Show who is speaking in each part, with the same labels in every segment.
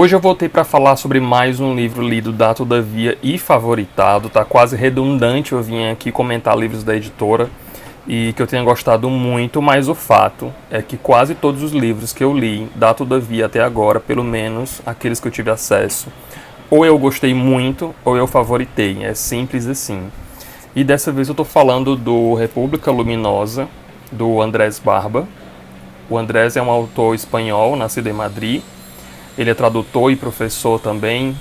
Speaker 1: Hoje eu voltei para falar sobre mais um livro lido da Todavia e favoritado. Tá quase redundante eu vim aqui comentar livros da editora e que eu tenha gostado muito, mas o fato é que quase todos os livros que eu li da Todavia até agora, pelo menos aqueles que eu tive acesso, ou eu gostei muito ou eu favoritei. É simples assim. E dessa vez eu estou falando do República Luminosa, do Andrés Barba. O Andrés é um autor espanhol, nascido em Madrid. Ele é tradutor e professor também.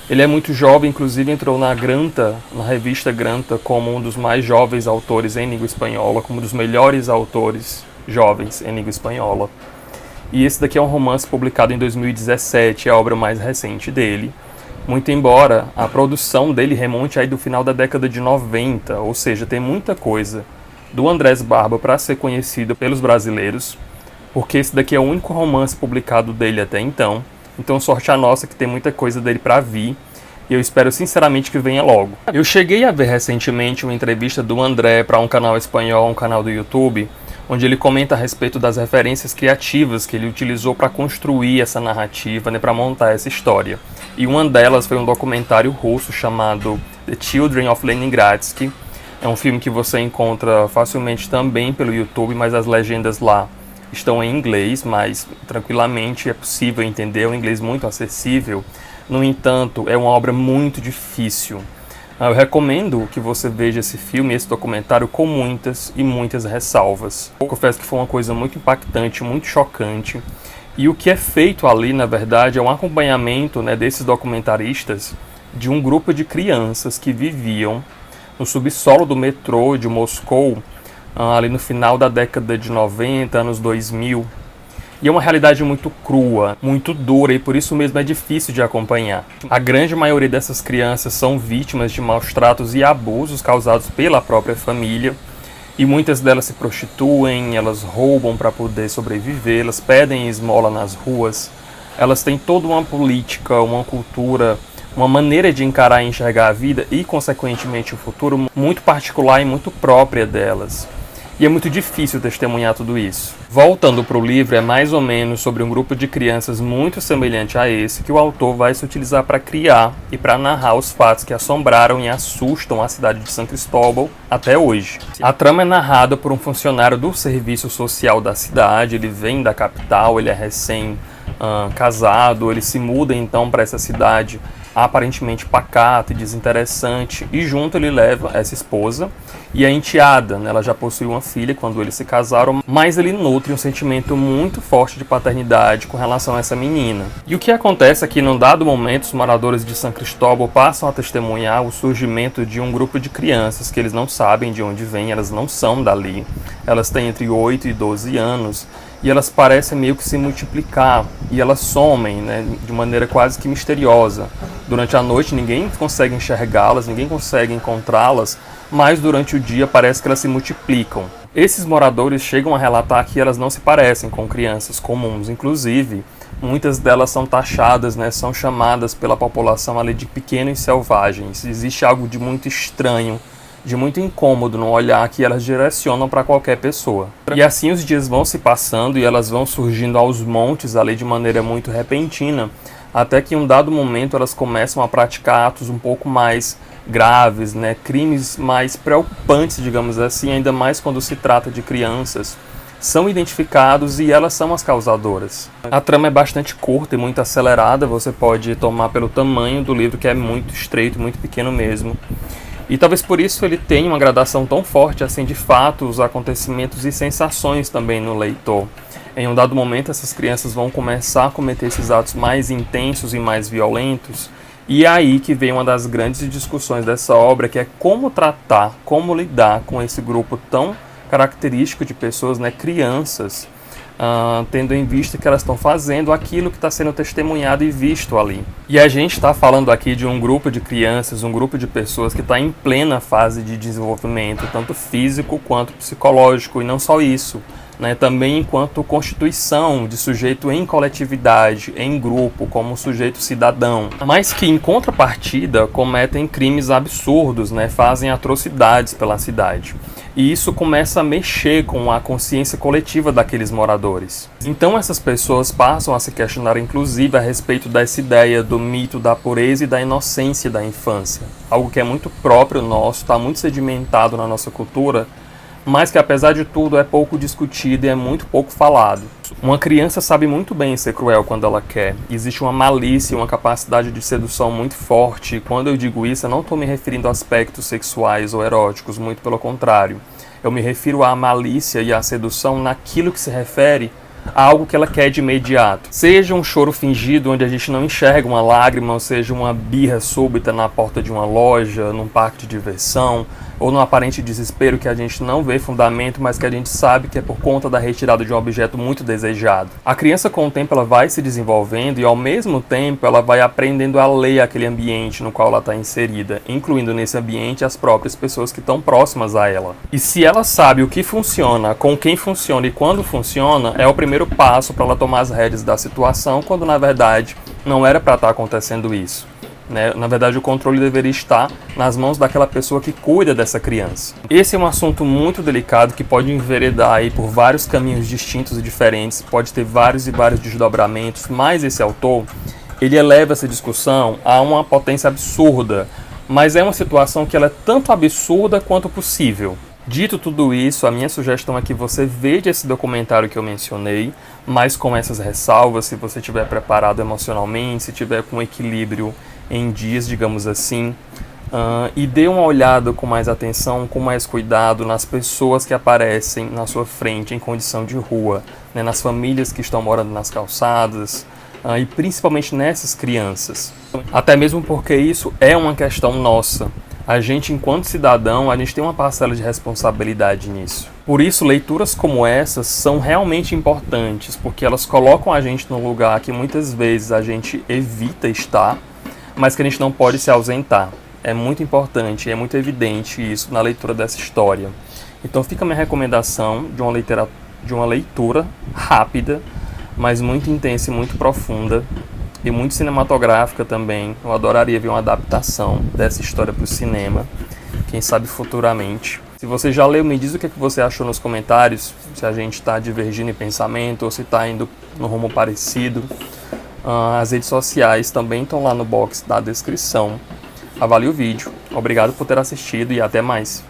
Speaker 1: Ele é muito jovem, inclusive entrou na Granta, na revista Granta, como um dos mais jovens autores em língua espanhola, como um dos melhores autores jovens em língua espanhola. E esse daqui é um romance publicado em 2017, é a obra mais recente dele. Muito embora a produção dele remonte aí do final da década de 90, ou seja, tem muita coisa do Andrés Barba para ser conhecido pelos brasileiros, porque esse daqui é o único romance publicado dele até então. Então sorte a nossa que tem muita coisa dele para vir, e eu espero sinceramente que venha logo. Eu cheguei a ver recentemente uma entrevista do André para um canal espanhol, um canal do YouTube, onde ele comenta a respeito das referências criativas que ele utilizou para construir essa narrativa, né, para montar essa história. E uma delas foi um documentário russo chamado The Children of Leningradsky. É um filme que você encontra facilmente também pelo YouTube, mas as legendas lá estão em inglês, mas tranquilamente é possível entender, é um inglês muito acessível. No entanto, é uma obra muito difícil. Eu recomendo que você veja esse filme, esse documentário, com muitas e muitas ressalvas. Eu confesso que foi uma coisa muito impactante, muito chocante. E o que é feito ali, na verdade, é um acompanhamento, né, desses documentaristas de um grupo de crianças que viviam no subsolo do metrô de Moscou, ali no final da década de 90, anos 2000. E é uma realidade muito crua, muito dura, e por isso mesmo é difícil de acompanhar. A grande maioria dessas crianças são vítimas de maus tratos e abusos causados pela própria família, e muitas delas se prostituem, elas roubam para poder sobreviver, elas pedem esmola nas ruas, elas têm toda uma política, uma cultura, uma maneira de encarar e enxergar a vida e, consequentemente, o futuro muito particular e muito própria delas. E é muito difícil testemunhar tudo isso. Voltando para o livro, é mais ou menos sobre um grupo de crianças muito semelhante a esse que o autor vai se utilizar para criar e para narrar os fatos que assombraram e assustam a cidade de São Cristóbal até hoje. A trama é narrada por um funcionário do serviço social da cidade. Ele vem da capital, ele é recém-casado, ele se muda então para essa cidade aparentemente pacata e desinteressante, e junto ele leva essa esposa e a enteada, né? Ela já possui uma filha quando eles se casaram, mas ele nutre um sentimento muito forte de paternidade com relação a essa menina. E o que acontece é que, num dado momento, os moradores de São Cristóbal passam a testemunhar o surgimento de um grupo de crianças que eles não sabem de onde vêm, elas não são dali, elas têm entre 8 e 12 anos, e elas parecem meio que se multiplicar, e elas somem, né, de maneira quase que misteriosa. Durante a noite ninguém consegue enxergá-las, ninguém consegue encontrá-las, mas durante o dia parece que elas se multiplicam. Esses moradores chegam a relatar que elas não se parecem com crianças comuns, inclusive muitas delas são taxadas, né, são chamadas pela população ali de pequenos selvagens. Existe algo de muito estranho, de muito incômodo no olhar que elas direcionam para qualquer pessoa. E assim os dias vão se passando e elas vão surgindo aos montes ali de maneira muito repentina, até que em um dado momento elas começam a praticar atos um pouco mais graves, né, crimes mais preocupantes, digamos assim, ainda mais quando se trata de crianças. São identificados e elas são as causadoras. A trama é bastante curta e muito acelerada, você pode tomar pelo tamanho do livro, que é muito estreito, muito pequeno mesmo. E talvez por isso ele tenha uma gradação tão forte assim de fatos, acontecimentos e sensações também no leitor. Em um dado momento essas crianças vão começar a cometer esses atos mais intensos e mais violentos, e é aí que vem uma das grandes discussões dessa obra, que é como tratar, como lidar com esse grupo tão característico de pessoas, né, crianças, tendo em vista que elas estão fazendo aquilo que está sendo testemunhado e visto ali. E a gente está falando aqui de um grupo de crianças, um grupo de pessoas que está em plena fase de desenvolvimento, tanto físico quanto psicológico, e não só isso, né, também enquanto constituição de sujeito em coletividade, em grupo, como sujeito cidadão, mas que em contrapartida cometem crimes absurdos, né, fazem atrocidades pela cidade. e isso começa a mexer com a consciência coletiva daqueles moradores. Então essas pessoas passam a se questionar inclusive a respeito dessa ideia do mito da pureza e da inocência da infância, algo que é muito próprio nosso, está muito sedimentado na nossa cultura, mas que apesar de tudo é pouco discutido e é muito pouco falado. Uma criança sabe muito bem ser cruel quando ela quer. Existe uma malícia, uma capacidade de sedução muito forte. E quando eu digo isso, eu não estou me referindo a aspectos sexuais ou eróticos, muito pelo contrário. Eu me refiro à malícia e à sedução naquilo que se refere a algo que ela quer de imediato. Seja um choro fingido onde a gente não enxerga uma lágrima, ou seja uma birra súbita na porta de uma loja, num parque de diversão, ou num aparente desespero que a gente não vê fundamento, mas que a gente sabe que é por conta da retirada de um objeto muito desejado. A criança, com o tempo, ela vai se desenvolvendo e, ao mesmo tempo, ela vai aprendendo a ler aquele ambiente no qual ela está inserida, incluindo nesse ambiente as próprias pessoas que estão próximas a ela. E se ela sabe o que funciona, com quem funciona e quando funciona, é o primeiro passo para ela tomar as rédeas da situação, quando, na verdade, não era para estar acontecendo isso. Na verdade, o controle deveria estar nas mãos daquela pessoa que cuida dessa criança. Esse é um assunto muito delicado que pode enveredar aí por vários caminhos distintos e diferentes, pode ter vários e vários desdobramentos, mas esse autor, ele eleva essa discussão a uma potência absurda, mas é uma situação que ela é tanto absurda quanto possível. Dito tudo isso, a minha sugestão é que você veja esse documentário que eu mencionei, mas com essas ressalvas, se você estiver preparado emocionalmente, se tiver com equilíbrio em dias, digamos assim, e dê uma olhada com mais atenção, com mais cuidado nas pessoas que aparecem na sua frente em condição de rua, nas famílias que estão morando nas calçadas, e principalmente nessas crianças. Até mesmo porque isso é uma questão nossa. A gente, enquanto cidadão, a gente tem uma parcela de responsabilidade nisso. Por isso, leituras como essas são realmente importantes, porque elas colocam a gente num lugar que muitas vezes a gente evita estar, mas que a gente não pode se ausentar. É muito importante, é muito evidente isso na leitura dessa história. Então fica a minha recomendação de uma leitura rápida, mas muito intensa e muito profunda, e muito cinematográfica também. Eu adoraria ver uma adaptação dessa história para o cinema, quem sabe futuramente. Se você já leu, me diz o que você achou nos comentários, se a gente está divergindo em pensamento ou se está indo no rumo parecido. As redes sociais também estão lá no box da descrição. Avalie o vídeo. Obrigado por ter assistido e até mais.